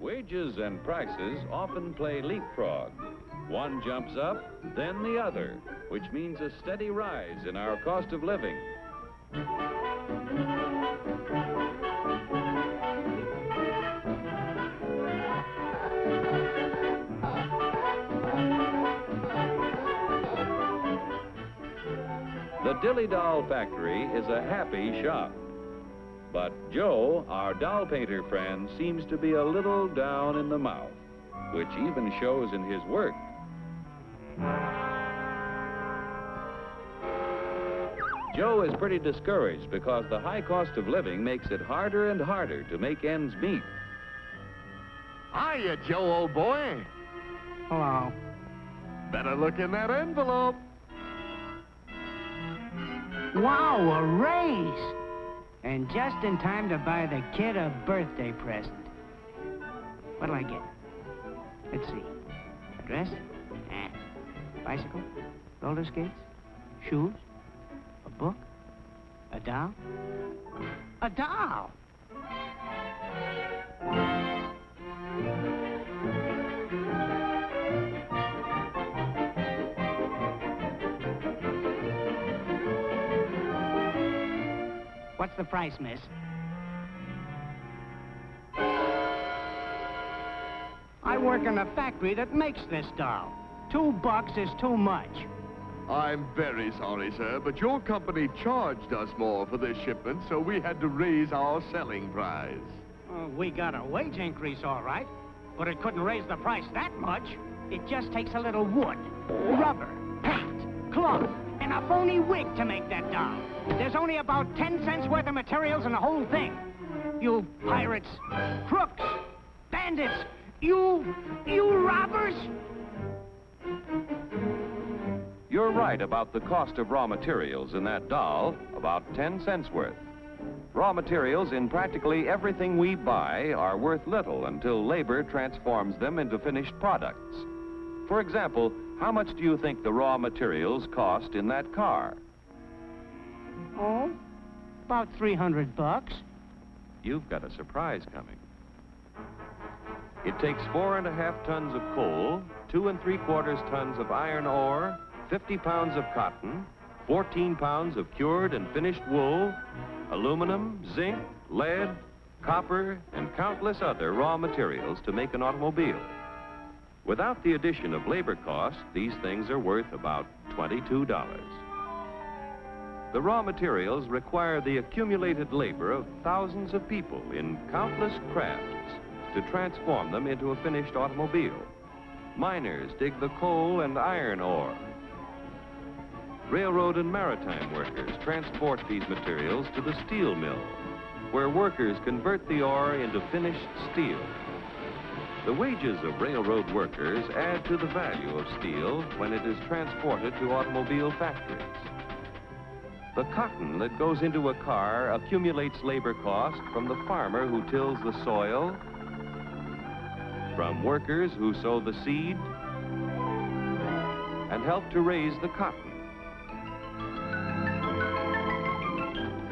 Wages and prices often play leapfrog. One jumps up, then the other, which means a steady rise in our cost of living. The Dilly Doll Factory is a happy shop. But Joe, our doll painter friend, seems to be a little down in the mouth, which even shows in his work. Joe is pretty discouraged because the high cost of living makes it harder and harder to make ends meet. Hiya, Joe, old boy. Hello. Better look in that envelope. Wow, a raise! And just in time to buy the kid a birthday present. What'll I get? Let's see. A dress? Bicycle? Roller skates? Shoes? A book? A doll? A doll! What's the price, miss? I work in a factory that makes this doll. $2 is too much. I'm very sorry, sir, but your company charged us more for this shipment, so we had to raise our selling price. We got a wage increase, all right, but it couldn't raise the price that much. It just takes a little wood, rubber, paint, cloth, and a phony wig to make that doll. There's only about 10 cents worth of materials in the whole thing. You pirates, crooks, bandits, you robbers! You're right about the cost of raw materials in that doll, about 10 cents worth. Raw materials in practically everything we buy are worth little until labor transforms them into finished products. For example, how much do you think the raw materials cost in that car? Oh, about $300. You've got a surprise coming. It takes 4.5 tons of coal, 2 3/4 tons of iron ore, 50 pounds of cotton, 14 pounds of cured and finished wool, aluminum, zinc, lead, copper, and countless other raw materials to make an automobile. Without the addition of labor costs, these things are worth about $22. The raw materials require the accumulated labor of thousands of people in countless crafts to transform them into a finished automobile. Miners dig the coal and iron ore. Railroad and maritime workers transport these materials to the steel mill, where workers convert the ore into finished steel. The wages of railroad workers add to the value of steel when it is transported to automobile factories. The cotton that goes into a car accumulates labor cost from the farmer who tills the soil, from workers who sow the seed, and help to raise the cotton.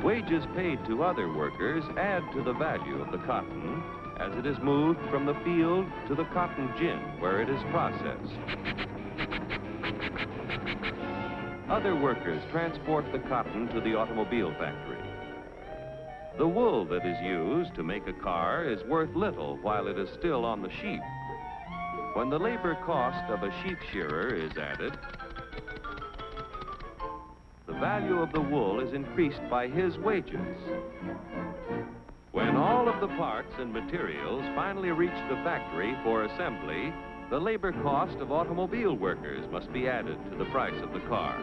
Wages paid to other workers add to the value of the cotton as it is moved from the field to the cotton gin where it is processed. Other workers transport the cotton to the automobile factory. The wool that is used to make a car is worth little while it is still on the sheep. When the labor cost of a sheep shearer is added, the value of the wool is increased by his wages. When all of the parts and materials finally reach the factory for assembly, the labor cost of automobile workers must be added to the price of the car.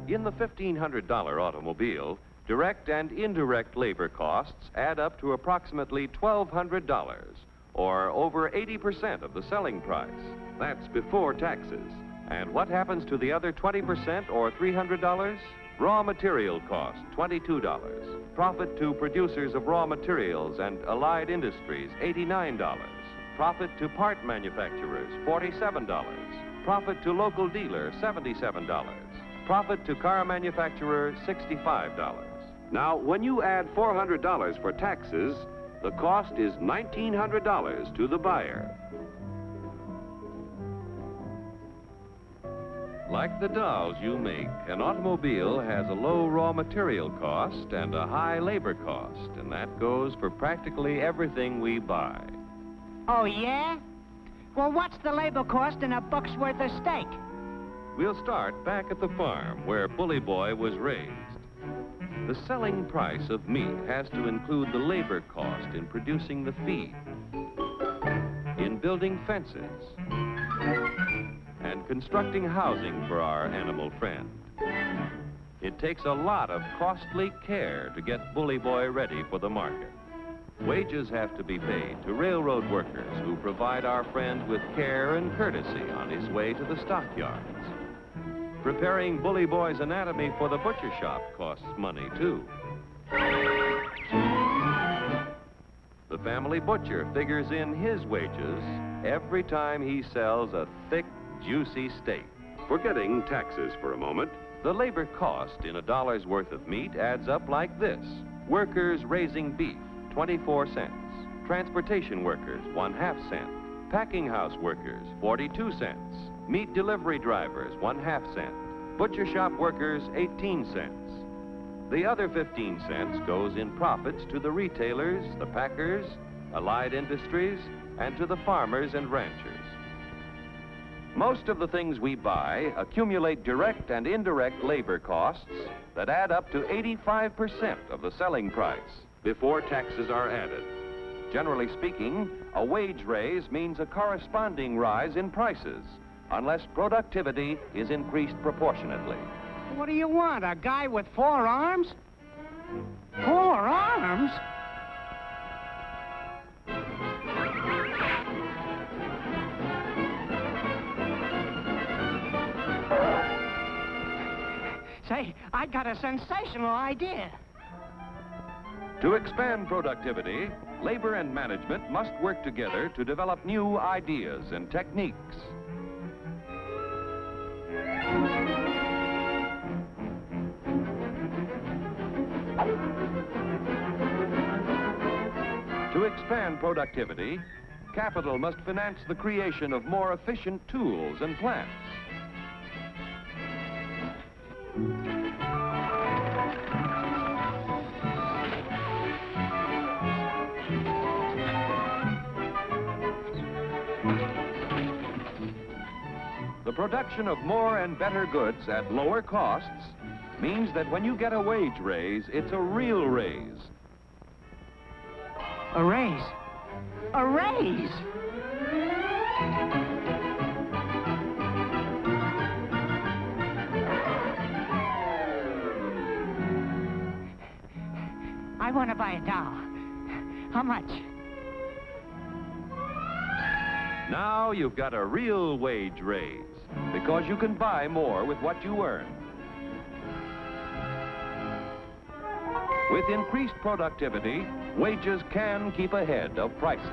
In the $1,500 automobile, direct and indirect labor costs add up to approximately $1,200, or over 80% of the selling price. That's before taxes. And what happens to the other 20% or $300? Raw material cost, $22. Profit to producers of raw materials and allied industries, $89. Profit to part manufacturers, $47. Profit to local dealer, $77. Profit to car manufacturer, $65. Now, when you add $400 for taxes, the cost is $1,900 to the buyer. Like the dolls you make, an automobile has a low raw material cost and a high labor cost, and that goes for practically everything we buy. Oh, yeah? Well, what's the labor cost in a buck's worth of steak? We'll start back at the farm where Bully Boy was raised. The selling price of meat has to include the labor cost in producing the feed, in building fences, and constructing housing for our animal friend. It takes a lot of costly care to get Bully Boy ready for the market. Wages have to be paid to railroad workers who provide our friend with care and courtesy on his way to the stockyards. Preparing Bully Boy's anatomy for the butcher shop costs money, too. The family butcher figures in his wages every time he sells a thick, juicy steak. Forgetting taxes for a moment, the labor cost in a dollar's worth of meat adds up like this. Workers raising beef, 24 cents. Transportation workers, 1/2 cent. Packing house workers, 42 cents. Meat delivery drivers, 1/2 cent. Butcher shop workers, 18 cents. The other 15 cents goes in profits to the retailers, the packers, allied industries, and to the farmers and ranchers. Most of the things we buy accumulate direct and indirect labor costs that add up to 85% of the selling price before taxes are added. Generally speaking, a wage raise means a corresponding rise in prices, unless productivity is increased proportionately. What do you want, a guy with 4 arms? 4 arms? Say, I got a sensational idea. To expand productivity, labor and management must work together to develop new ideas and techniques. To expand productivity, capital must finance the creation of more efficient tools and plants. The production of more and better goods at lower costs means that when you get a wage raise, it's a real raise. A raise? A raise! I want to buy a doll. How much? Now you've got a real wage raise, because you can buy more with what you earn. With increased productivity, wages can keep ahead of prices.